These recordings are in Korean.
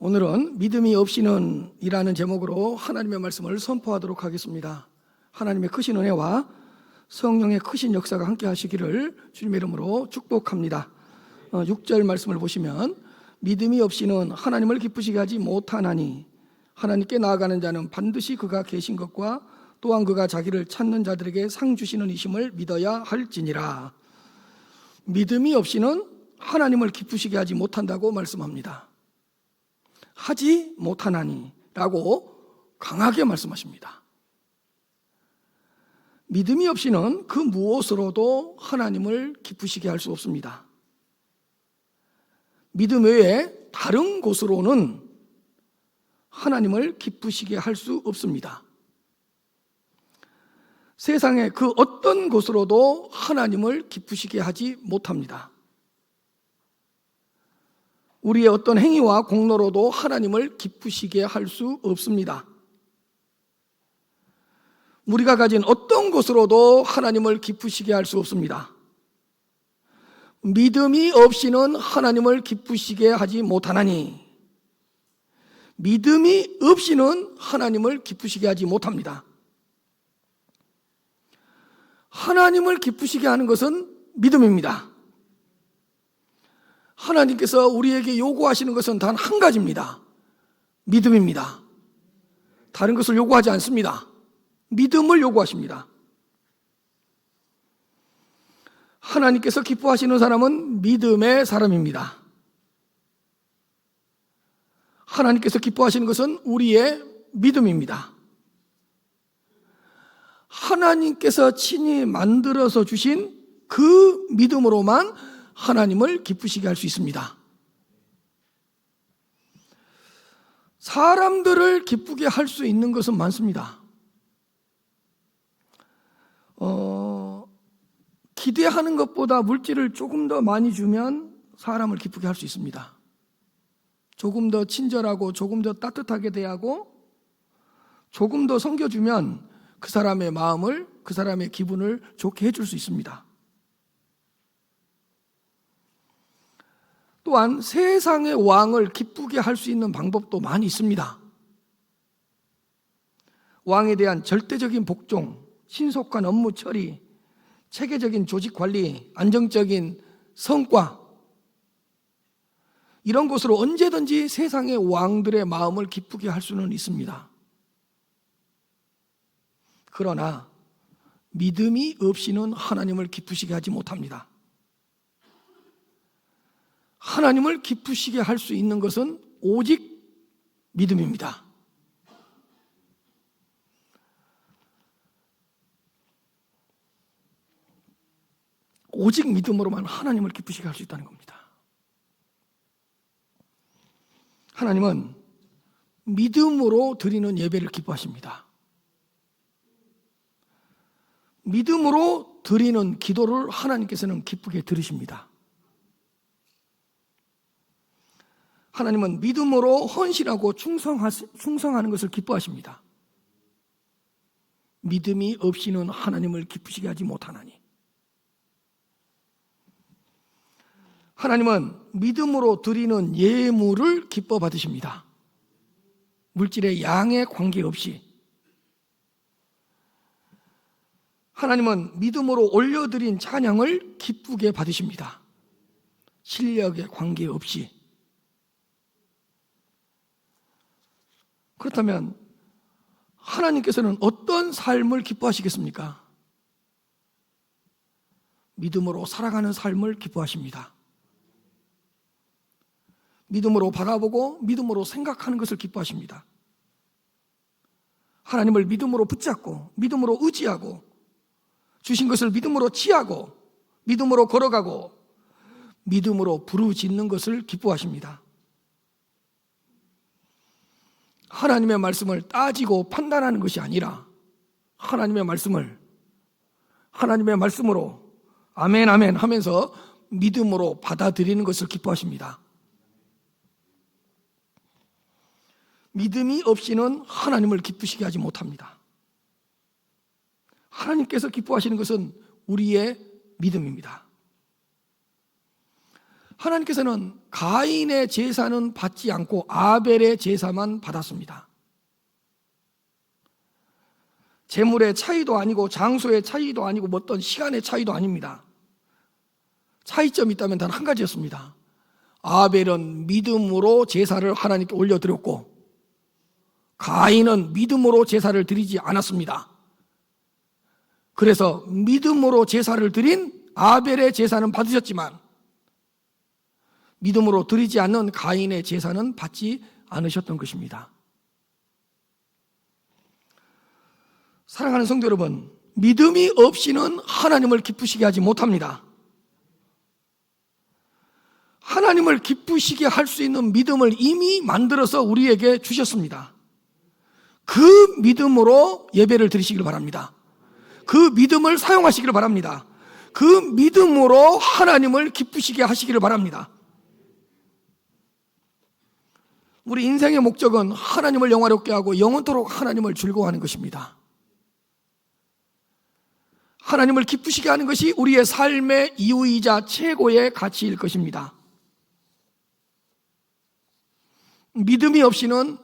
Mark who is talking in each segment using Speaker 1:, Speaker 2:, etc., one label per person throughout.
Speaker 1: 오늘은 믿음이 없이는 이라는 제목으로 하나님의 말씀을 선포하도록 하겠습니다. 하나님의 크신 은혜와 성령의 크신 역사가 함께 하시기를 주님의 이름으로 축복합니다. 6절 말씀을 보시면 믿음이 없이는 하나님을 기쁘시게 하지 못하나니 하나님께 나아가는 자는 반드시 그가 계신 것과 또한 그가 자기를 찾는 자들에게 상 주시는 이심을 믿어야 할지니라. 믿음이 없이는 하나님을 기쁘시게 하지 못한다고 말씀합니다. 하지 못하나니 라고 강하게 말씀하십니다. 믿음이 없이는 그 무엇으로도 하나님을 기쁘시게 할 수 없습니다. 믿음 외에 다른 곳으로는 하나님을 기쁘시게 할 수 없습니다. 세상의 그 어떤 곳으로도 하나님을 기쁘시게 하지 못합니다. 우리의 어떤 행위와 공로로도 하나님을 기쁘시게 할 수 없습니다. 우리가 가진 어떤 것으로도 하나님을 기쁘시게 할 수 없습니다. 믿음이 없이는 하나님을 기쁘시게 하지 못하나니 믿음이 없이는 하나님을 기쁘시게 하지 못합니다. 하나님을 기쁘시게 하는 것은 믿음입니다. 하나님께서 우리에게 요구하시는 것은 단 한 가지입니다. 믿음입니다. 다른 것을 요구하지 않습니다. 믿음을 요구하십니다. 하나님께서 기뻐하시는 사람은 믿음의 사람입니다. 하나님께서 기뻐하시는 것은 우리의 믿음입니다. 하나님께서 친히 만들어서 주신 그 믿음으로만 하나님을 기쁘시게 할 수 있습니다. 사람들을 기쁘게 할 수 있는 것은 많습니다. 기대하는 것보다 물질을 조금 더 많이 주면 사람을 기쁘게 할 수 있습니다. 조금 더 친절하고 조금 더 따뜻하게 대하고 조금 더 섬겨주면 그 사람의 마음을, 그 사람의 기분을 좋게 해줄 수 있습니다. 또한 세상의 왕을 기쁘게 할 수 있는 방법도 많이 있습니다. 왕에 대한 절대적인 복종, 신속한 업무 처리, 체계적인 조직 관리, 안정적인 성과, 이런 것으로 언제든지 세상의 왕들의 마음을 기쁘게 할 수는 있습니다. 그러나 믿음이 없이는 하나님을 기쁘시게 하지 못합니다. 하나님을 기쁘시게 할 수 있는 것은 오직 믿음입니다. 오직 믿음으로만 하나님을 기쁘시게 할 수 있다는 겁니다. 하나님은 믿음으로 드리는 예배를 기뻐하십니다. 믿음으로 드리는 기도를 하나님께서는 기쁘게 들으십니다. 하나님은 믿음으로 헌신하고 충성하는 것을 기뻐하십니다. 믿음이 없이는 하나님을 기쁘시게 하지 못하나니. 하나님은 믿음으로 드리는 예물을 기뻐 받으십니다. 물질의 양에 관계없이. 하나님은 믿음으로 올려드린 찬양을 기쁘게 받으십니다. 실력에 관계없이. 그렇다면 하나님께서는 어떤 삶을 기뻐하시겠습니까? 믿음으로 살아가는 삶을 기뻐하십니다. 믿음으로 바라보고 믿음으로 생각하는 것을 기뻐하십니다. 하나님을 믿음으로 붙잡고 믿음으로 의지하고 주신 것을 믿음으로 취하고 믿음으로 걸어가고 믿음으로 부르짖는 것을 기뻐하십니다. 하나님의 말씀을 따지고 판단하는 것이 아니라 하나님의 말씀으로 아멘 아멘 하면서 믿음으로 받아들이는 것을 기뻐하십니다. 믿음이 없이는 하나님을 기쁘시게 하지 못합니다. 하나님께서 기뻐하시는 것은 우리의 믿음입니다. 하나님께서는 가인의 제사는 받지 않고 아벨의 제사만 받았습니다. 재물의 차이도 아니고 장소의 차이도 아니고 어떤 시간의 차이도 아닙니다. 차이점이 있다면 단 한 가지였습니다. 아벨은 믿음으로 제사를 하나님께 올려드렸고 가인은 믿음으로 제사를 드리지 않았습니다. 그래서 믿음으로 제사를 드린 아벨의 제사는 받으셨지만 믿음으로 드리지 않는 가인의 제사는 받지 않으셨던 것입니다. 사랑하는 성도 여러분, 믿음이 없이는 하나님을 기쁘시게 하지 못합니다. 하나님을 기쁘시게 할 수 있는 믿음을 이미 만들어서 우리에게 주셨습니다. 그 믿음으로 예배를 드리시길 바랍니다. 그 믿음을 사용하시기를 바랍니다. 그 믿음으로 하나님을 기쁘시게 하시기를 바랍니다. 우리 인생의 목적은 하나님을 영화롭게 하고 영원토록 하나님을 즐거워하는 것입니다. 하나님을 기쁘시게 하는 것이 우리의 삶의 이유이자 최고의 가치일 것입니다. 믿음이 없이는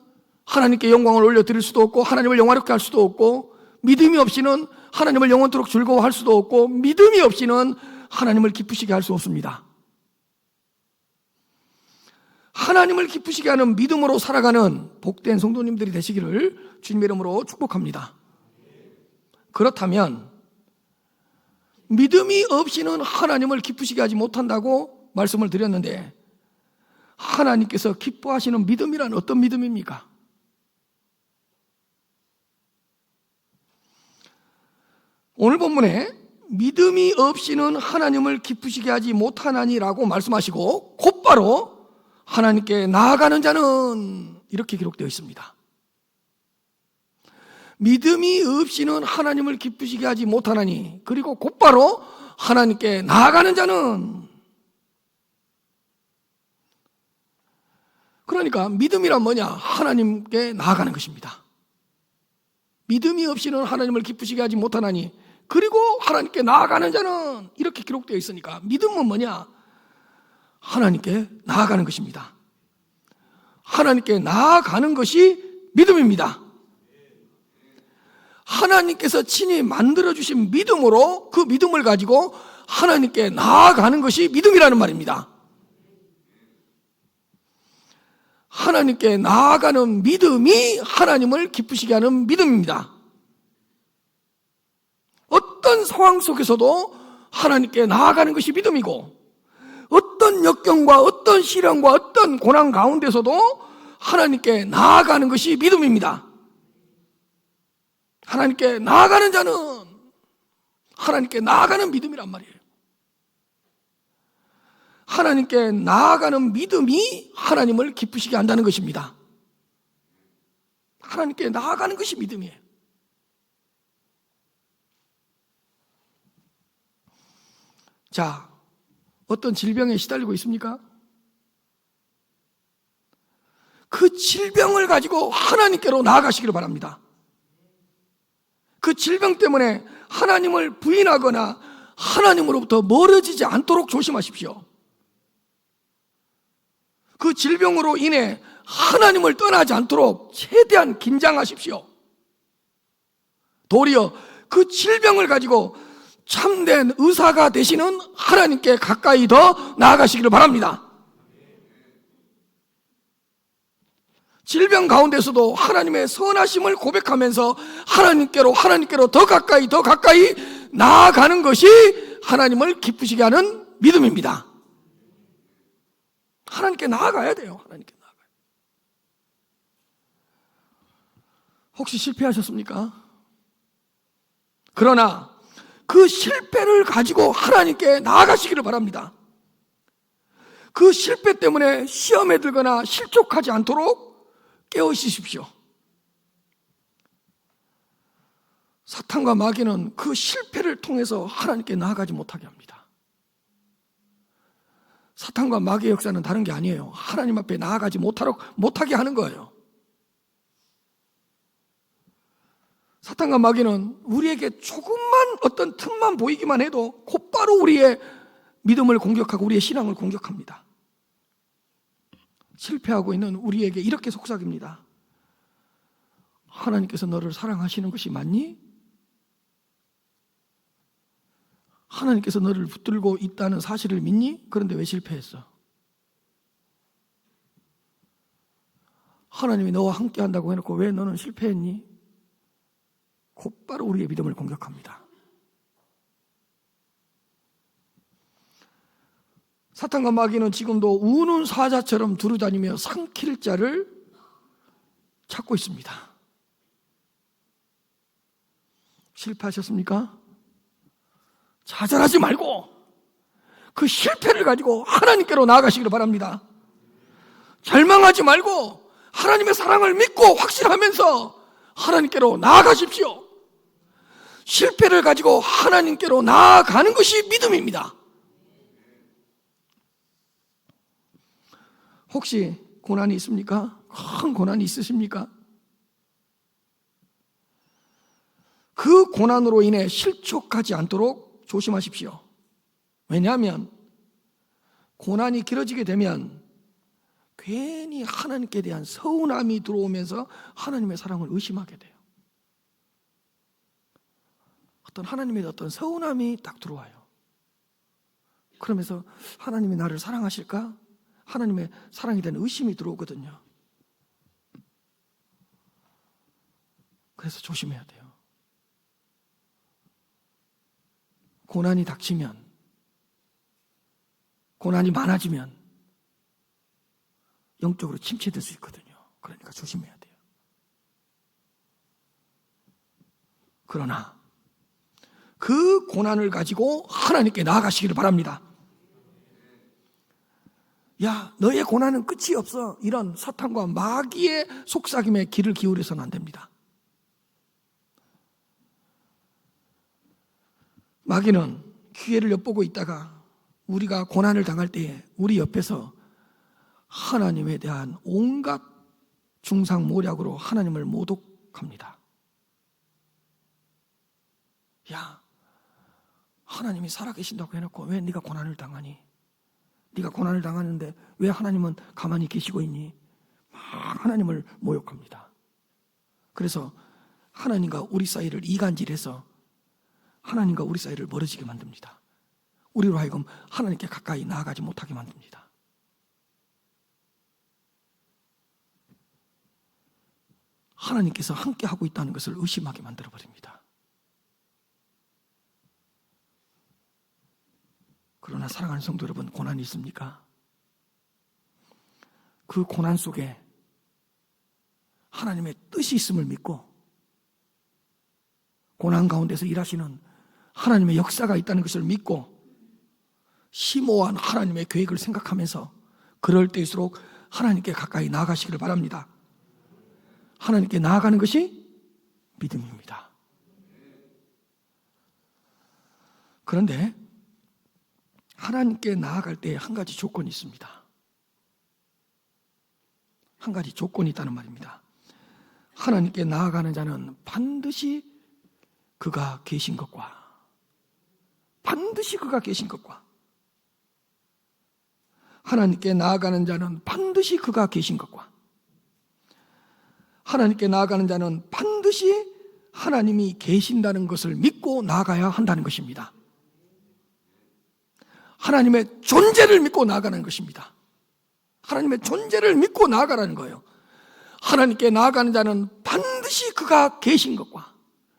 Speaker 1: 하나님께 영광을 올려드릴 수도 없고 하나님을 영화롭게 할 수도 없고 믿음이 없이는 하나님을 영원토록 즐거워할 수도 없고 믿음이 없이는 하나님을 기쁘시게 할 수 없습니다. 하나님을 기쁘시게 하는 믿음으로 살아가는 복된 성도님들이 되시기를 주님의 이름으로 축복합니다. 그렇다면 믿음이 없이는 하나님을 기쁘시게 하지 못한다고 말씀을 드렸는데 하나님께서 기뻐하시는 믿음이란 어떤 믿음입니까? 오늘 본문에 믿음이 없이는 하나님을 기쁘시게 하지 못하나니라고 말씀하시고 곧바로 하나님께 나아가는 자는 이렇게 기록되어 있습니다. 믿음이 없이는 하나님을 기쁘시게 하지 못하나니 그리고 곧바로 하나님께 나아가는 자는, 그러니까 믿음이란 뭐냐? 하나님께 나아가는 것입니다. 믿음이 없이는 하나님을 기쁘시게 하지 못하나니 그리고 하나님께 나아가는 자는 이렇게 기록되어 있으니까 믿음은 뭐냐? 하나님께 나아가는 것입니다. 하나님께 나아가는 것이 믿음입니다. 하나님께서 친히 만들어주신 믿음으로 그 믿음을 가지고 하나님께 나아가는 것이 믿음이라는 말입니다. 하나님께 나아가는 믿음이 하나님을 기쁘시게 하는 믿음입니다. 어떤 상황 속에서도 하나님께 나아가는 것이 믿음이고 어떤 역경과 어떤 시련과 어떤 고난 가운데서도 하나님께 나아가는 것이 믿음입니다. 하나님께 나아가는 자는 하나님께 나아가는 믿음이란 말이에요. 하나님께 나아가는 믿음이 하나님을 기쁘시게 한다는 것입니다. 하나님께 나아가는 것이 믿음이에요. 자, 어떤 질병에 시달리고 있습니까? 그 질병을 가지고 하나님께로 나아가시기를 바랍니다. 그 질병 때문에 하나님을 부인하거나 하나님으로부터 멀어지지 않도록 조심하십시오. 그 질병으로 인해 하나님을 떠나지 않도록 최대한 긴장하십시오. 도리어 그 질병을 가지고 참된 의사가 되시는 하나님께 가까이 더 나아가시기를 바랍니다. 질병 가운데서도 하나님의 선하심을 고백하면서 하나님께로 더 가까이 나아가는 것이 하나님을 기쁘시게 하는 믿음입니다. 하나님께 나아가야 돼요. 하나님께 나아가요. 혹시 실패하셨습니까? 그러나 그 실패를 가지고 하나님께 나아가시기를 바랍니다. 그 실패 때문에 시험에 들거나 실족하지 않도록 깨어있으십시오. 사탄과 마귀는 그 실패를 통해서 하나님께 나아가지 못하게 합니다. 사탄과 마귀의 역사는 다른 게 아니에요. 하나님 앞에 나아가지 못하게 하는 거예요. 사탄과 마귀는 우리에게 조금만 어떤 틈만 보이기만 해도 곧바로 우리의 믿음을 공격하고 우리의 신앙을 공격합니다. 실패하고 있는 우리에게 이렇게 속삭입니다. 하나님께서 너를 사랑하시는 것이 맞니? 하나님께서 너를 붙들고 있다는 사실을 믿니? 그런데 왜 실패했어? 하나님이 너와 함께 한다고 해놓고 왜 너는 실패했니? 곧바로 우리의 믿음을 공격합니다. 사탄과 마귀는 지금도 우는 사자처럼 두루다니며 삼킬 자를 찾고 있습니다. 실패하셨습니까? 좌절하지 말고 그 실패를 가지고 하나님께로 나아가시기를 바랍니다. 절망하지 말고 하나님의 사랑을 믿고 확신하면서 하나님께로 나아가십시오. 실패를 가지고 하나님께로 나아가는 것이 믿음입니다. 혹시 고난이 있습니까? 큰 고난이 있으십니까? 그 고난으로 인해 실족하지 않도록 조심하십시오. 왜냐하면 고난이 길어지게 되면 괜히 하나님께 대한 서운함이 들어오면서 하나님의 사랑을 의심하게 돼요. 어떤 하나님의 어떤 서운함이 딱 들어와요. 그러면서 하나님이 나를 사랑하실까? 하나님의 사랑에 대한 의심이 들어오거든요. 그래서 조심해야 돼요. 고난이 닥치면, 고난이 많아지면 영적으로 침체될 수 있거든요. 그러니까 조심해야 돼요. 그러나 그 고난을 가지고 하나님께 나아가시기를 바랍니다. 야, 너의 고난은 끝이 없어. 이런 사탄과 마귀의 속삭임에 귀를 기울여서는 안 됩니다. 마귀는 기회를 엿보고 있다가 우리가 고난을 당할 때에 우리 옆에서 하나님에 대한 온갖 중상모략으로 하나님을 모독합니다. 야, 하나님이 살아계신다고 해놓고 왜 네가 고난을 당하니? 네가 고난을 당하는데 왜 하나님은 가만히 계시고 있니? 막 하나님을 모욕합니다. 그래서 하나님과 우리 사이를 이간질해서 하나님과 우리 사이를 멀어지게 만듭니다. 우리로 하여금 하나님께 가까이 나아가지 못하게 만듭니다. 하나님께서 함께 하고 있다는 것을 의심하게 만들어버립니다. 그러나 사랑하는 성도 여러분, 고난이 있습니까? 그 고난 속에 하나님의 뜻이 있음을 믿고 고난 가운데서 일하시는 하나님의 역사가 있다는 것을 믿고 심오한 하나님의 계획을 생각하면서 그럴 때일수록 하나님께 가까이 나아가시기를 바랍니다. 하나님께 나아가는 것이 믿음입니다. 그런데 하나님께 나아갈 때 한 가지 조건이 있습니다. 한 가지 조건이 있다는 말입니다. 하나님께 나아가는 자는 반드시 그가 계신 것과 하나님께 나아가는 자는 반드시 그가 계신 것과 하나님께 나아가는 자는 반드시 하나님이 계신다는 것을 믿고 나아가야 한다는 것입니다. 하나님의 존재를 믿고 나아가는 것입니다. 하나님의 존재를 믿고 나아가라는 거예요. 하나님께 나아가는 자는 반드시 그가 계신 것과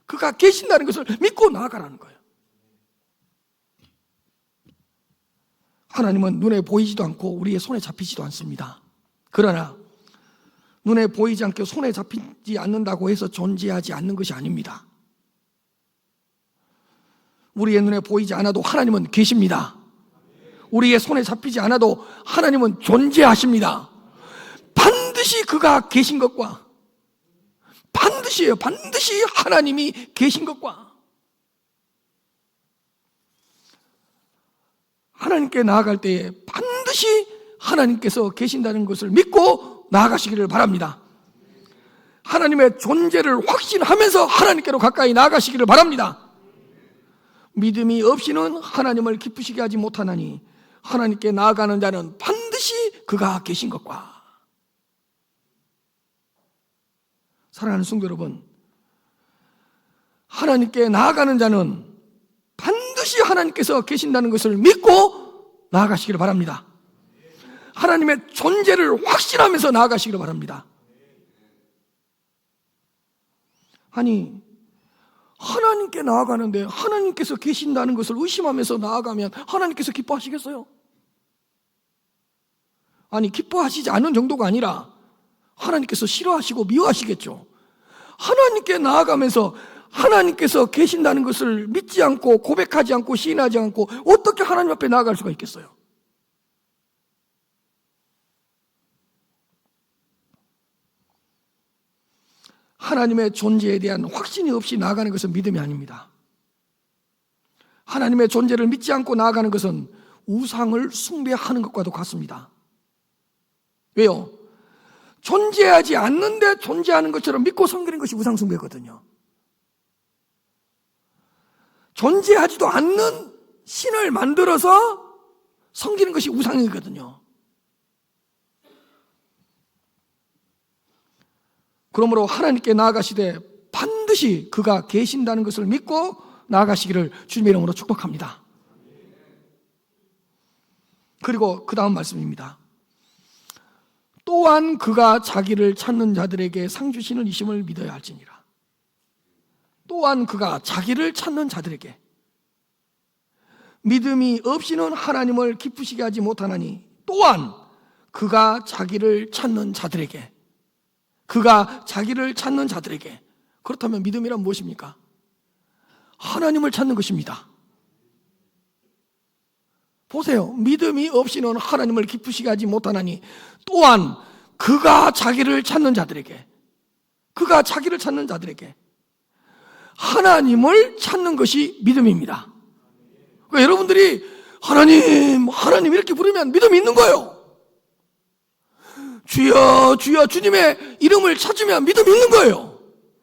Speaker 1: 그가 계신다는 것을 믿고 나아가라는 거예요. 하나님은 눈에 보이지도 않고 우리의 손에 잡히지도 않습니다. 그러나 눈에 보이지 않고 손에 잡히지 않는다고 해서 존재하지 않는 것이 아닙니다. 우리의 눈에 보이지 않아도 하나님은 계십니다. 우리의 손에 잡히지 않아도 하나님은 존재하십니다. 반드시 그가 계신 것과 반드시 하나님이 계신 것과 하나님께 나아갈 때에 반드시 하나님께서 계신다는 것을 믿고 나아가시기를 바랍니다. 하나님의 존재를 확신하면서 하나님께로 가까이 나아가시기를 바랍니다. 믿음이 없이는 하나님을 기쁘시게 하지 못하나니 하나님께 나아가는 자는 반드시 그가 계신 것과 사랑하는 성도 여러분, 하나님께 나아가는 자는 반드시 하나님께서 계신다는 것을 믿고 나아가시기를 바랍니다. 하나님의 존재를 확신하면서 나아가시기를 바랍니다. 아니, 하나님께 나아가는데 하나님께서 계신다는 것을 의심하면서 나아가면 하나님께서 기뻐하시겠어요? 아니, 기뻐하시지 않은 정도가 아니라 하나님께서 싫어하시고 미워하시겠죠. 하나님께 나아가면서 하나님께서 계신다는 것을 믿지 않고 고백하지 않고 시인하지 않고 어떻게 하나님 앞에 나아갈 수가 있겠어요? 하나님의 존재에 대한 확신이 없이 나아가는 것은 믿음이 아닙니다. 하나님의 존재를 믿지 않고 나아가는 것은 우상을 숭배하는 것과도 같습니다. 왜요? 존재하지 않는데 존재하는 것처럼 믿고 섬기는 것이 우상 숭배거든요. 존재하지도 않는 신을 만들어서 섬기는 것이 우상이거든요. 그러므로 하나님께 나아가시되 반드시 그가 계신다는 것을 믿고 나아가시기를 주님의 이름으로 축복합니다. 그리고 그 다음 말씀입니다. 또한 그가 자기를 찾는 자들에게 상 주시는 이심을 믿어야 할지니라. 또한 그가 자기를 찾는 자들에게, 믿음이 없이는 하나님을 기쁘시게 하지 못하나니 또한 그가 자기를 찾는 자들에게, 그가 자기를 찾는 자들에게. 그렇다면 믿음이란 무엇입니까? 하나님을 찾는 것입니다. 보세요. 믿음이 없이는 하나님을 기쁘시게 하지 못하나니 또한 그가 자기를 찾는 자들에게, 그가 자기를 찾는 자들에게 하나님을 찾는 것이 믿음입니다. 그러니까 여러분들이 하나님 이렇게 부르면 믿음이 있는 거예요. 주여 주여 주님의 이름을 찾으면 믿음이 있는 거예요.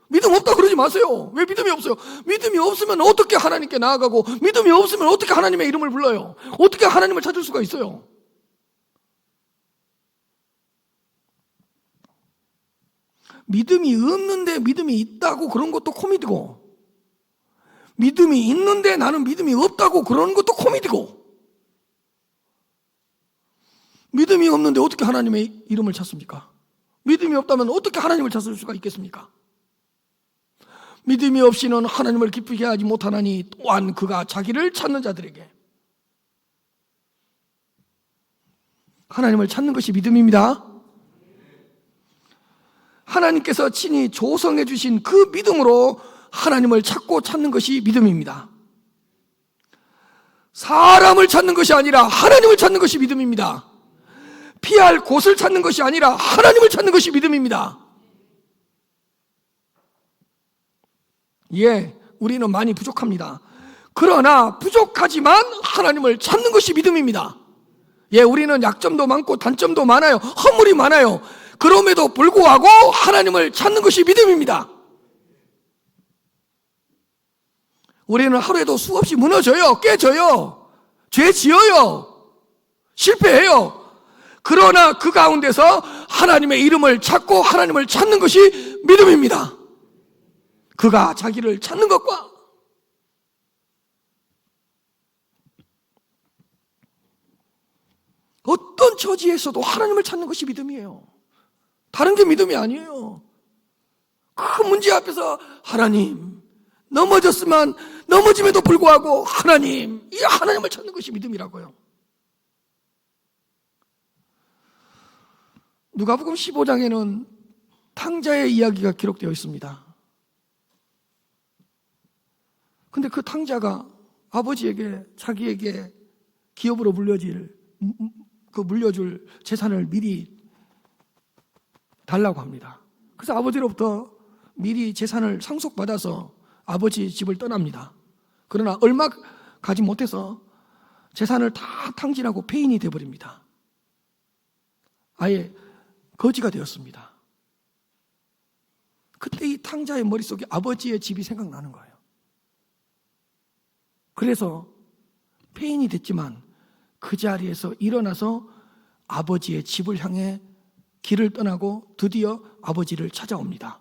Speaker 1: 믿음 없다 그러지 마세요. 왜 믿음이 없어요? 믿음이 없으면 어떻게 하나님께 나아가고, 믿음이 없으면 어떻게 하나님의 이름을 불러요? 어떻게 하나님을 찾을 수가 있어요? 믿음이 없는데 믿음이 있다고 그런 것도 코미디고, 믿음이 있는데 나는 믿음이 없다고 그러는 것도 코미디고, 믿음이 없는데 어떻게 하나님의 이름을 찾습니까? 믿음이 없다면 어떻게 하나님을 찾을 수가 있겠습니까? 믿음이 없이는 하나님을 기쁘게 하지 못하나니 또한 그가 자기를 찾는 자들에게. 하나님을 찾는 것이 믿음입니다. 하나님께서 친히 조성해 주신 그 믿음으로 하나님을 찾고 찾는 것이 믿음입니다. 사람을 찾는 것이 아니라 하나님을 찾는 것이 믿음입니다. 피할 곳을 찾는 것이 아니라 하나님을 찾는 것이 믿음입니다. 예, 우리는 많이 부족합니다. 그러나 부족하지만 하나님을 찾는 것이 믿음입니다. 예, 우리는 약점도 많고 단점도 많아요. 허물이 많아요. 그럼에도 불구하고 하나님을 찾는 것이 믿음입니다. 우리는 하루에도 수없이 무너져요. 깨져요. 죄 지어요. 실패해요. 그러나 그 가운데서 하나님의 이름을 찾고 하나님을 찾는 것이 믿음입니다. 그가 자기를 찾는 것과 어떤 처지에서도 하나님을 찾는 것이 믿음이에요. 다른 게 믿음이 아니에요. 큰 문제 앞에서 하나님, 넘어짐에도 불구하고 하나님, 이 하나님을 찾는 것이 믿음이라고요. 누가복음 15장에는 탕자의 이야기가 기록되어 있습니다. 근데 그 탕자가 아버지에게 자기에게 기업으로 물려줄 재산을 미리 달라고 합니다. 그래서 아버지로부터 미리 재산을 상속받아서 아버지 집을 떠납니다. 그러나 얼마 가지 못해서 재산을 다 탕진하고 폐인이 되어버립니다. 아예 거지가 되었습니다. 그때 이 탕자의 머릿속에 아버지의 집이 생각나는 거예요. 그래서 폐인이 됐지만 그 자리에서 일어나서 아버지의 집을 향해 길을 떠나고 드디어 아버지를 찾아옵니다.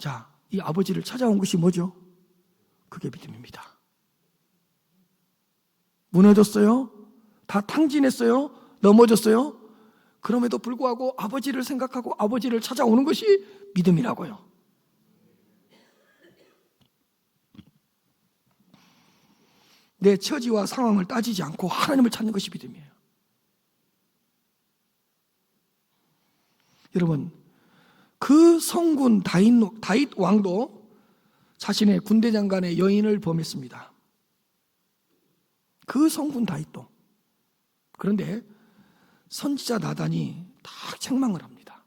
Speaker 1: 자, 이 아버지를 찾아온 것이 뭐죠? 그게 믿음입니다. 무너졌어요? 다 탕진했어요? 넘어졌어요? 그럼에도 불구하고 아버지를 생각하고 아버지를 찾아오는 것이 믿음이라고요. 내 처지와 상황을 따지지 않고 하나님을 찾는 것이 믿음이에요. 여러분, 그 성군 다윗 왕도 자신의 군대 장관의 여인을 범했습니다. 그 성군 다윗도. 그런데 선지자 나단이 다 책망을 합니다.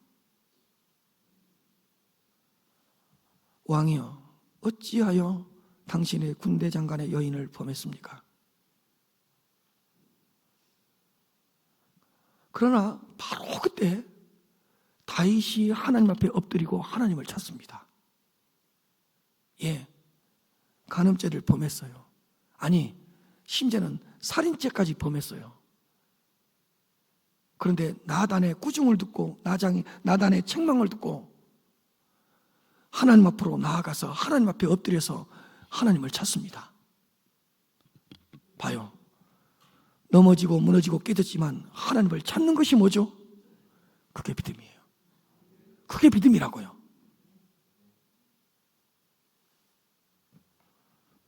Speaker 1: 왕이여, 어찌하여 당신의 군대 장관의 여인을 범했습니까? 그러나 바로 그때 다윗이 하나님 앞에 엎드리고 하나님을 찾습니다. 예, 간음죄를 범했어요. 아니, 심지어는 살인죄까지 범했어요. 그런데 나단의 꾸중을 듣고 나단의 책망을 듣고 하나님 앞으로 나아가서 하나님 앞에 엎드려서 하나님을 찾습니다. 봐요. 넘어지고 무너지고 깨졌지만 하나님을 찾는 것이 뭐죠? 그게 믿음이에요. 그게 믿음이라고요.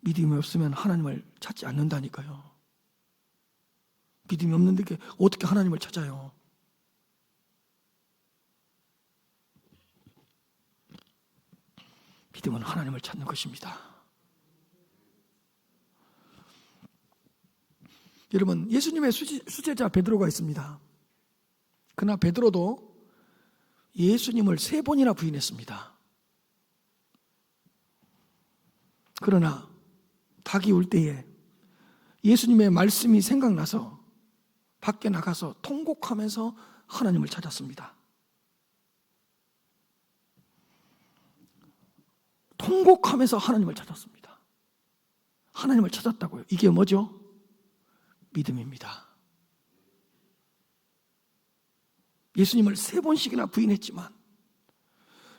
Speaker 1: 믿음이 없으면 하나님을 찾지 않는다니까요. 믿음이 없는데 어떻게 하나님을 찾아요? 믿음은 하나님을 찾는 것입니다. 여러분, 예수님의 수제자 베드로가 있습니다. 그러나 베드로도 예수님을 3번이나 부인했습니다. 그러나 닭이 울 때에 예수님의 말씀이 생각나서 밖에 나가서 통곡하면서 하나님을 찾았습니다. 통곡하면서 하나님을 찾았습니다. 하나님을 찾았다고요. 이게 뭐죠? 믿음입니다. 예수님을 3번씩이나 부인했지만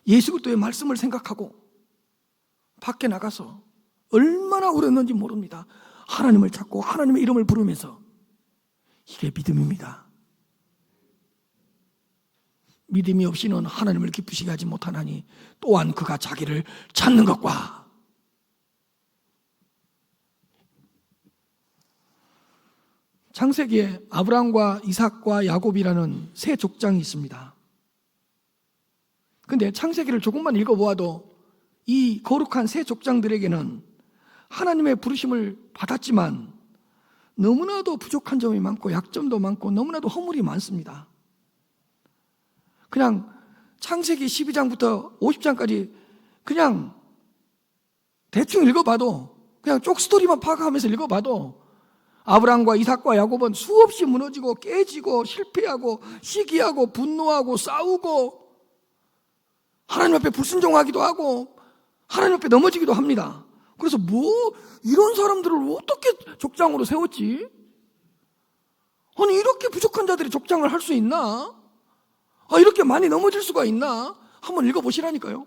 Speaker 1: 예수 그리스도의 말씀을 생각하고 밖에 나가서 얼마나 울었는지 모릅니다. 하나님을 찾고 하나님의 이름을 부르면서. 이게 믿음입니다. 믿음이 없이는 하나님을 기쁘시게 하지 못하나니 또한 그가 자기를 찾는 것과 창세기에 아브라함과 이삭과 야곱이라는 세 족장이 있습니다. 그런데 창세기를 조금만 읽어보아도 이 거룩한 세 족장들에게는 하나님의 부르심을 받았지만 너무나도 부족한 점이 많고 약점도 많고 너무나도 허물이 많습니다. 그냥 창세기 12장부터 50장까지 그냥 대충 읽어봐도, 그냥 쪽 스토리만 파악하면서 읽어봐도 아브라함과 이삭과 야곱은 수없이 무너지고 깨지고 실패하고 시기하고 분노하고 싸우고 하나님 앞에 불순종하기도 하고 하나님 앞에 넘어지기도 합니다. 그래서 이런 사람들을 어떻게 족장으로 세웠지? 아니, 이렇게 부족한 자들이 족장을 할 수 있나? 이렇게 많이 넘어질 수가 있나? 한번 읽어보시라니까요.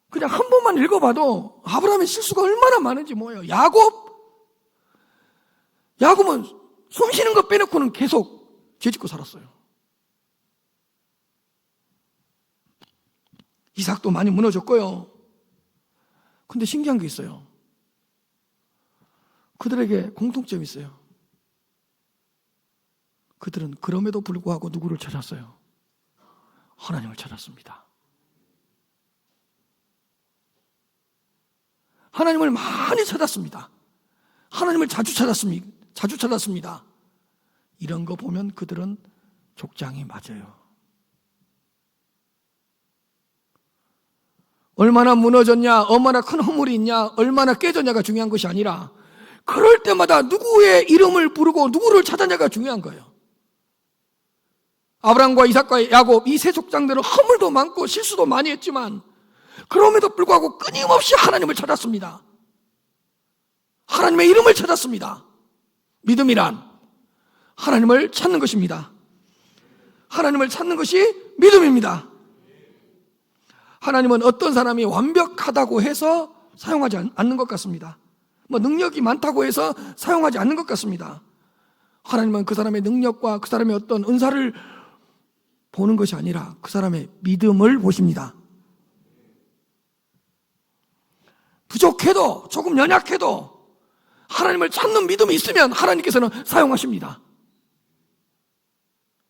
Speaker 1: 그냥 한 번만 읽어봐도 아브라함의 실수가 얼마나 많은지 뭐예요. 야곱은 숨 쉬는 것 빼놓고는 계속 죄짓고 살았어요. 이삭도 많이 무너졌고요. 근데 신기한 게 있어요. 그들에게 공통점이 있어요. 그들은 그럼에도 불구하고 누구를 찾았어요? 하나님을 찾았습니다. 하나님을 많이 찾았습니다. 하나님을 자주 찾았습니다. 이런 거 보면 그들은 족장이 맞아요. 얼마나 무너졌냐, 얼마나 큰 허물이 있냐, 얼마나 깨졌냐가 중요한 것이 아니라 그럴 때마다 누구의 이름을 부르고 누구를 찾았냐가 중요한 거예요. 아브라함과 이삭과 야곱 이 세 족장들은 허물도 많고 실수도 많이 했지만 그럼에도 불구하고 끊임없이 하나님을 찾았습니다. 하나님의 이름을 찾았습니다. 믿음이란 하나님을 찾는 것입니다. 하나님을 찾는 것이 믿음입니다. 하나님은 어떤 사람이 완벽하다고 해서 사용하지 않는 것 같습니다. 능력이 많다고 해서 사용하지 않는 것 같습니다. 하나님은 그 사람의 능력과 그 사람의 어떤 은사를 보는 것이 아니라 그 사람의 믿음을 보십니다. 부족해도, 조금 연약해도 하나님을 찾는 믿음이 있으면 하나님께서는 사용하십니다.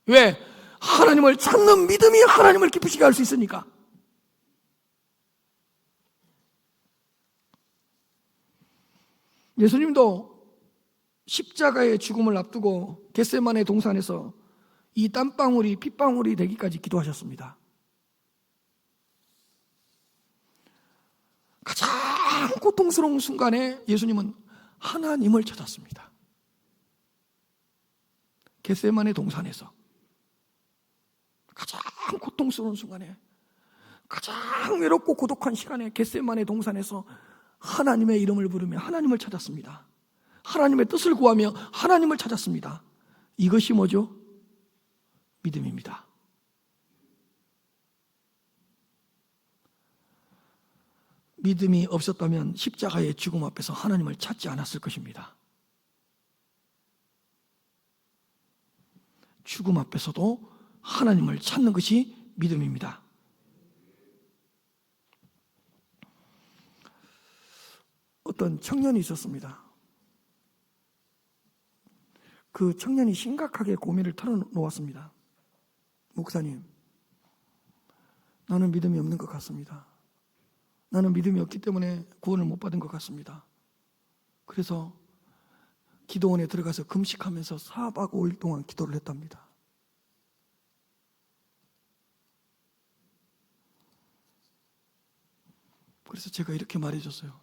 Speaker 1: 왜? 하나님을 찾는 믿음이 하나님을 기쁘시게 할 수 있으니까. 예수님도 십자가의 죽음을 앞두고 겟세마네 동산에서 이 땀방울이 핏방울이 되기까지 기도하셨습니다. 가장 고통스러운 순간에 예수님은 하나님을 찾았습니다. 겟세마네 동산에서 가장 고통스러운 순간에, 가장 외롭고 고독한 시간에 겟세마네 동산에서 하나님의 이름을 부르며 하나님을 찾았습니다. 하나님의 뜻을 구하며 하나님을 찾았습니다. 이것이 뭐죠? 믿음입니다. 믿음이 없었다면 십자가의 죽음 앞에서 하나님을 찾지 않았을 것입니다. 죽음 앞에서도 하나님을 찾는 것이 믿음입니다. 어떤 청년이 있었습니다. 그 청년이 심각하게 고민을 털어놓았습니다. 목사님, 나는 믿음이 없는 것 같습니다. 나는 믿음이 없기 때문에 구원을 못 받은 것 같습니다. 그래서 기도원에 들어가서 금식하면서 4박 5일 동안 기도를 했답니다. 그래서 제가 이렇게 말해줬어요.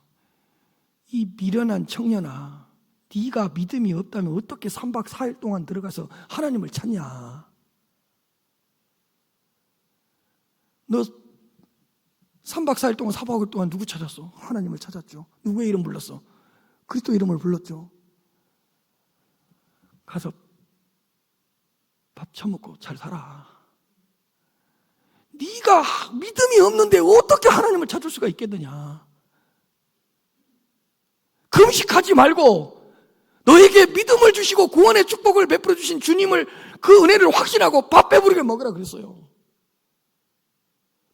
Speaker 1: 이 미련한 청년아, 네가 믿음이 없다면 어떻게 3박 4일 동안 들어가서 하나님을 찾냐? 너 3박 4일 동안 4박 5일 동안 누구 찾았어? 하나님을 찾았죠. 누구의 이름 불렀어? 그리스도 이름을 불렀죠. 가서 밥 처먹고 잘 살아. 네가 믿음이 없는데 어떻게 하나님을 찾을 수가 있겠느냐? 금식하지 말고 너에게 믿음을 주시고 구원의 축복을 베풀어 주신 주님을, 그 은혜를 확신하고 밥 배부르게 먹으라 그랬어요.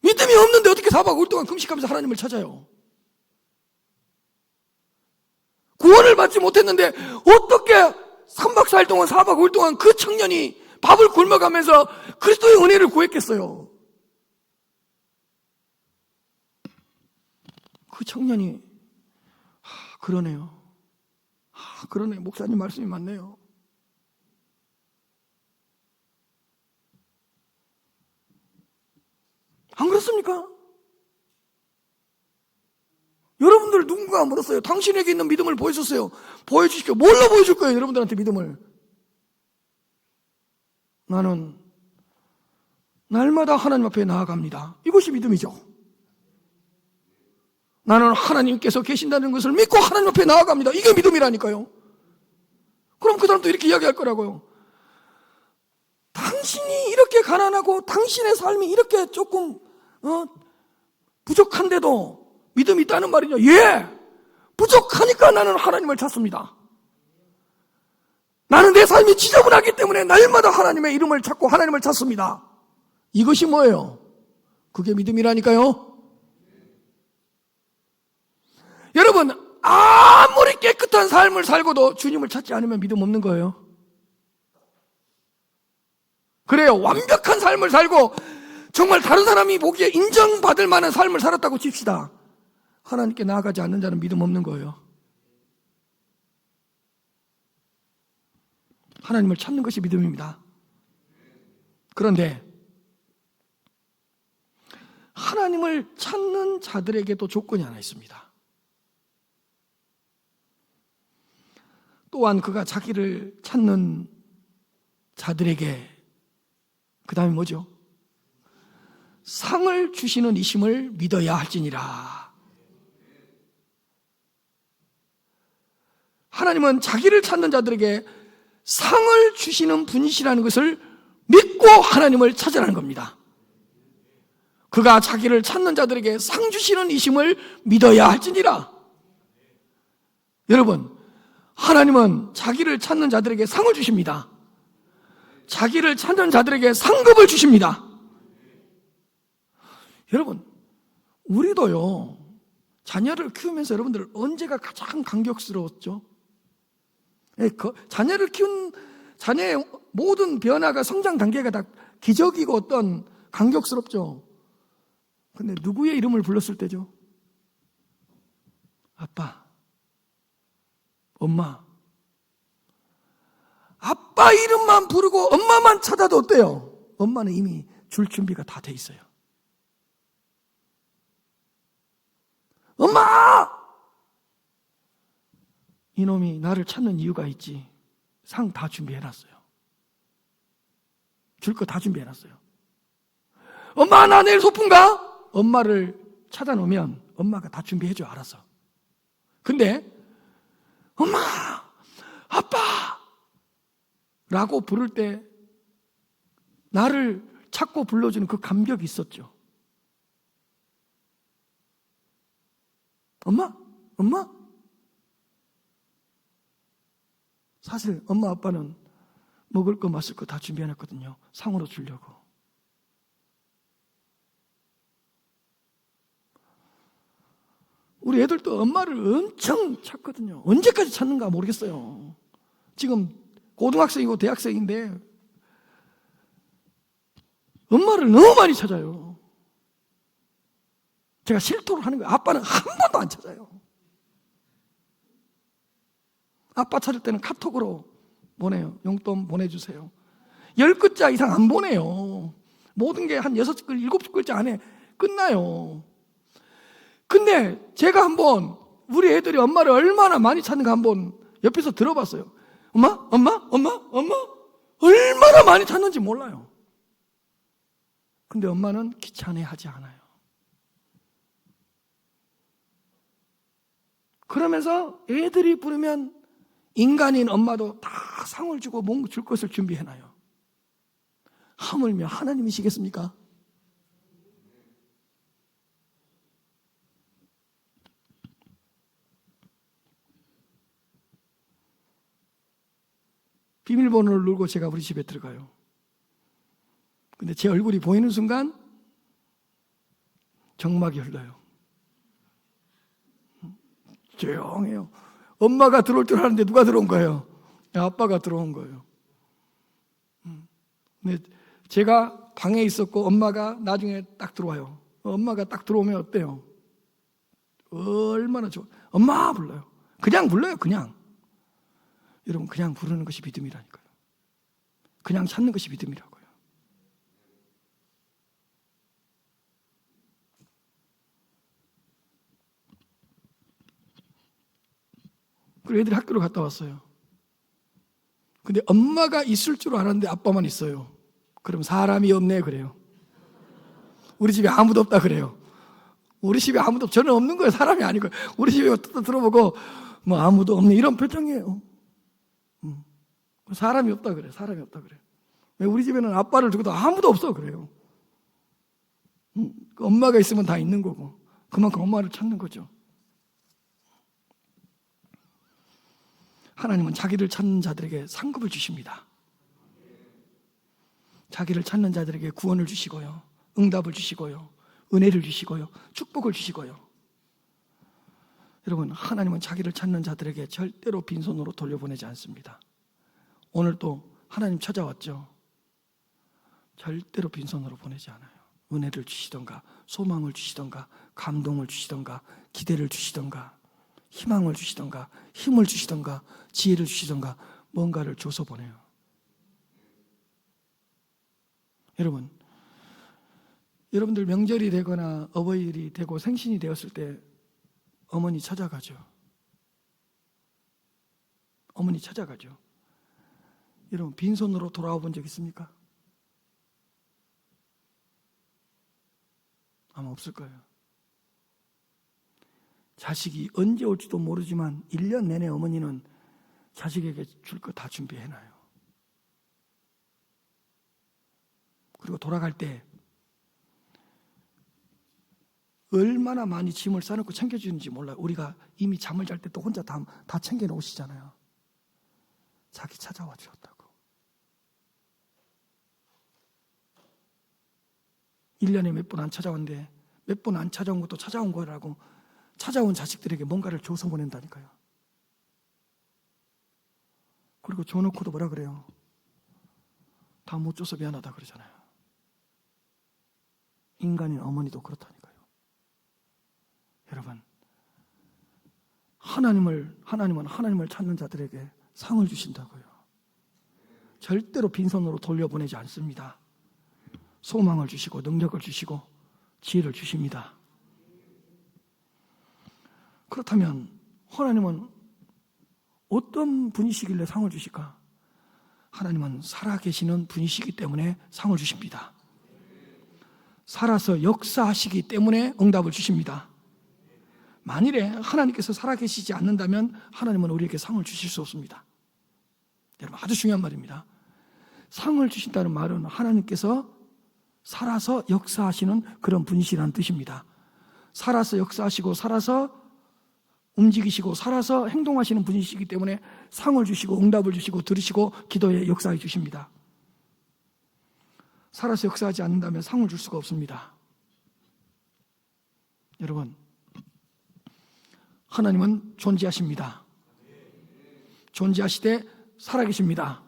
Speaker 1: 믿음이 없는데 어떻게 4박 5일 동안 금식하면서 하나님을 찾아요? 구원을 받지 못했는데 어떻게 3박 4일 동안 4박 5일 동안 그 청년이 밥을 굶어가면서 그리스도의 은혜를 구했겠어요? 그 청년이 그러네요. 그러네. 목사님 말씀이 맞네요. 안 그렇습니까? 여러분들 누군가 물었어요. 당신에게 있는 믿음을 보여줬어요. 보여주십시오. 뭘로 보여줄 거예요, 여러분들한테 믿음을? 나는 날마다 하나님 앞에 나아갑니다. 이것이 믿음이죠. 나는 하나님께서 계신다는 것을 믿고 하나님 앞에 나아갑니다. 이게 믿음이라니까요. 그럼 그 사람도 이렇게 이야기할 거라고요. 당신이 이렇게 가난하고 당신의 삶이 이렇게 조금 부족한데도 믿음이 있다는 말이냐? 예! 부족하니까 나는 하나님을 찾습니다. 나는 내 삶이 지저분하기 때문에 날마다 하나님의 이름을 찾고 하나님을 찾습니다. 이것이 뭐예요? 그게 믿음이라니까요. 여러분, 아무리 깨끗한 삶을 살고도 주님을 찾지 않으면 믿음 없는 거예요. 그래요. 완벽한 삶을 살고 정말 다른 사람이 보기에 인정받을 만한 삶을 살았다고 칩시다. 하나님께 나아가지 않는 자는 믿음 없는 거예요. 하나님을 찾는 것이 믿음입니다. 그런데 하나님을 찾는 자들에게도 조건이 하나 있습니다. 또한 그가 자기를 찾는 자들에게 그 다음에 뭐죠? 상을 주시는 이심을 믿어야 할지니라. 하나님은 자기를 찾는 자들에게 상을 주시는 분이시라는 것을 믿고 하나님을 찾으라는 겁니다. 그가 자기를 찾는 자들에게 상 주시는 이심을 믿어야 할지니라. 여러분, 하나님은 자기를 찾는 자들에게 상을 주십니다. 자기를 찾는 자들에게 상급을 주십니다. 여러분, 우리도요, 자녀를 키우면서 여러분들 언제가 가장 감격스러웠죠? 자녀를 키운 자녀의 모든 변화가 성장 단계가 다 기적이고 어떤 감격스럽죠. 근데 누구의 이름을 불렀을 때죠? 아빠, 엄마. 아빠 이름만 부르고 엄마만 찾아도 어때요? 엄마는 이미 줄 준비가 다 돼 있어요. 엄마! 이놈이 나를 찾는 이유가 있지. 상 다 준비해놨어요. 줄 거 다 준비해놨어요. 엄마, 나 내일 소풍 가? 엄마를 찾아놓으면 엄마가 다 준비해줘, 알아서. 근데 엄마, 아빠 라고 부를 때 나를 찾고 불러주는 그 감격이 있었죠. 엄마? 엄마? 사실 엄마 아빠는 먹을 거 마실 거 다 준비해놨거든요. 상으로 주려고. 우리 애들도 엄마를 엄청 찾거든요. 언제까지 찾는가 모르겠어요. 지금 고등학생이고 대학생인데 엄마를 너무 많이 찾아요. 제가 실토를 하는 거예요. 아빠는 한 번도 안 찾아요. 아빠 찾을 때는 카톡으로 보내요. 용돈 보내주세요. 10글자 이상 안 보내요. 모든 게 한 6글, 7글자 안에 끝나요. 근데 제가 한번 우리 애들이 엄마를 얼마나 많이 찾는가 한번 옆에서 들어봤어요. 엄마? 엄마? 엄마? 엄마? 얼마나 많이 찾는지 몰라요. 근데 엄마는 귀찮아하지 않아요. 그러면서 애들이 부르면 인간인 엄마도 다 상을 주고 뭔가 줄 것을 준비해놔요. 하물며 하나님이시겠습니까? 비밀번호를 누르고 제가 우리 집에 들어가요. 근데 제 얼굴이 보이는 순간 정막이 흘러요. 조용해요. 엄마가 들어올 줄 알았는데 누가 들어온 거예요? 아빠가 들어온 거예요. 근데 제가 방에 있었고 엄마가 나중에 딱 들어와요. 엄마가 딱 들어오면 어때요? 얼마나 좋아. 엄마 불러요. 그냥 불러요. 그냥. 여러분, 그냥 부르는 것이 믿음이라니까요. 그냥 찾는 것이 믿음이라고요. 그리고 애들이 학교를 갔다 왔어요. 근데 엄마가 있을 줄 알았는데 아빠만 있어요. 그럼 사람이 없네 그래요. 우리 집에 아무도 없다 그래요. 우리 집에 아무도 저는 없는 거예요. 사람이 아니고. 우리 집에 들어보고 뭐 아무도 없네 이런 표정이에요. 사람이 없다 그래. 사람이 없다 그래. 왜 우리 집에는 아빠를 두고도 아무도 없어 그래요. 엄마가 있으면 다 있는 거고 그만큼 엄마를 찾는 거죠. 하나님은 자기를 찾는 자들에게 상급을 주십니다. 자기를 찾는 자들에게 구원을 주시고요, 응답을 주시고요, 은혜를 주시고요, 축복을 주시고요. 여러분, 하나님은 자기를 찾는 자들에게 절대로 빈손으로 돌려보내지 않습니다. 오늘 또 하나님 찾아왔죠. 절대로 빈손으로 보내지 않아요. 은혜를 주시던가, 소망을 주시던가, 감동을 주시던가, 기대를 주시던가, 희망을 주시던가, 힘을 주시던가, 지혜를 주시던가, 뭔가를 줘서 보내요. 여러분들 명절이 되거나 어버이일이 되고 생신이 되었을 때 어머니 찾아가죠. 어머니 찾아가죠. 여러분, 빈손으로 돌아와 본 적 있습니까? 아마 없을 거예요. 자식이 언제 올지도 모르지만 1년 내내 어머니는 자식에게 줄 거 다 준비해놔요. 그리고 돌아갈 때 얼마나 많이 짐을 싸놓고 챙겨주는지 몰라요. 우리가 이미 잠을 잘 때 또 혼자 다 챙겨놓으시잖아요. 자기 찾아와 주었다고. 1년에 몇 번 안 찾아왔는데 몇 번 안 찾아온 것도 찾아온 거라고 찾아온 자식들에게 뭔가를 줘서 보낸다니까요. 그리고 줘놓고도 뭐라 그래요? 다 못 줘서 미안하다 그러잖아요. 인간인 어머니도 그렇다니까요. 여러분, 하나님은 하나님을 찾는 자들에게 상을 주신다고요. 절대로 빈손으로 돌려보내지 않습니다. 소망을 주시고 능력을 주시고 지혜를 주십니다. 그렇다면 하나님은 어떤 분이시길래 상을 주실까? 하나님은 살아계시는 분이시기 때문에 상을 주십니다. 살아서 역사하시기 때문에 응답을 주십니다. 만일에 하나님께서 살아계시지 않는다면 하나님은 우리에게 상을 주실 수 없습니다. 여러분, 아주 중요한 말입니다. 상을 주신다는 말은 하나님께서 살아서 역사하시는 그런 분이시라는 뜻입니다. 살아서 역사하시고 살아서 움직이시고 살아서 행동하시는 분이시기 때문에 상을 주시고 응답을 주시고 들으시고 기도에 역사해 주십니다. 살아서 역사하지 않는다면 상을 줄 수가 없습니다. 여러분, 하나님은 존재하십니다. 존재하시되 살아계십니다.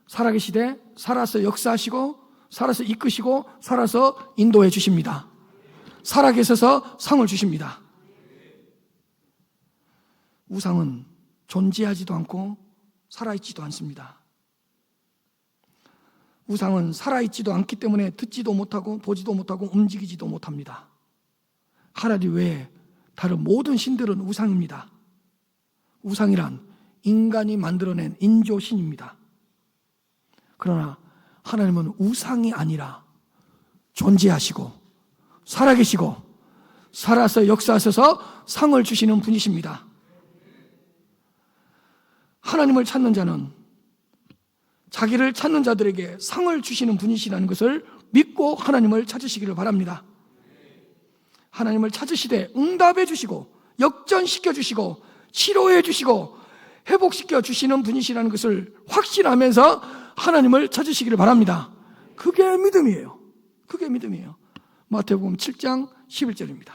Speaker 1: 살아계시되 살아서 역사하시고 살아서 이끄시고 살아서 인도해 주십니다. 살아계셔서 상을 주십니다. 우상은 존재하지도 않고 살아있지도 않습니다. 우상은 살아있지도 않기 때문에 듣지도 못하고 보지도 못하고 움직이지도 못합니다. 하나님 외에 다른 모든 신들은 우상입니다. 우상이란 인간이 만들어낸 인조신입니다. 그러나 하나님은 우상이 아니라 존재하시고 살아계시고 살아서 역사하셔서 상을 주시는 분이십니다. 하나님을 찾는 자는 자기를 찾는 자들에게 상을 주시는 분이시라는 것을 믿고 하나님을 찾으시기를 바랍니다. 하나님을 찾으시되 응답해 주시고 역전시켜 주시고 치료해 주시고 회복시켜 주시는 분이시라는 것을 확신하면서 하나님을 찾으시기를 바랍니다. 그게 믿음이에요. 그게 믿음이에요. 마태복음 7장 11절입니다.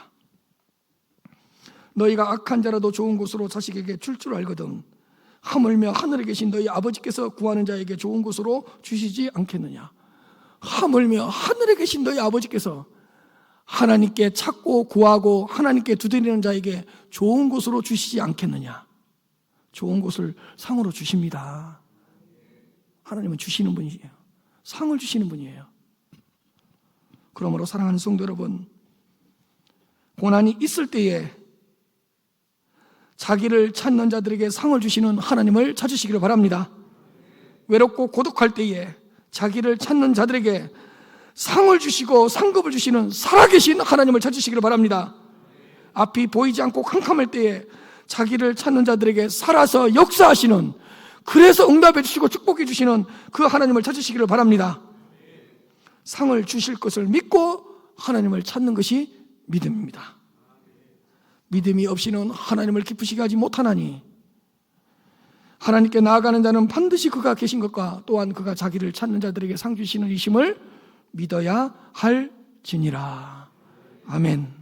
Speaker 1: 너희가 악한 자라도 좋은 곳으로 자식에게 줄 줄 알거든 하물며 하늘에 계신 너희 아버지께서 구하는 자에게 좋은 곳으로 주시지 않겠느냐. 하물며 하늘에 계신 너희 아버지께서 하나님께 찾고 구하고 하나님께 두드리는 자에게 좋은 곳으로 주시지 않겠느냐. 좋은 곳을 상으로 주십니다. 하나님은 주시는 분이에요. 상을 주시는 분이에요. 그러므로 사랑하는 성도 여러분, 고난이 있을 때에 자기를 찾는 자들에게 상을 주시는 하나님을 찾으시기를 바랍니다. 외롭고 고독할 때에 자기를 찾는 자들에게 상을 주시고 상급을 주시는 살아계신 하나님을 찾으시기를 바랍니다. 앞이 보이지 않고 캄캄할 때에 자기를 찾는 자들에게 살아서 역사하시는, 그래서 응답해 주시고 축복해 주시는 그 하나님을 찾으시기를 바랍니다. 상을 주실 것을 믿고 하나님을 찾는 것이 믿음입니다. 믿음이 없이는 하나님을 기쁘시게 하지 못하나니 하나님께 나아가는 자는 반드시 그가 계신 것과 또한 그가 자기를 찾는 자들에게 상 주시는 이심을 믿어야 할지니라. 아멘.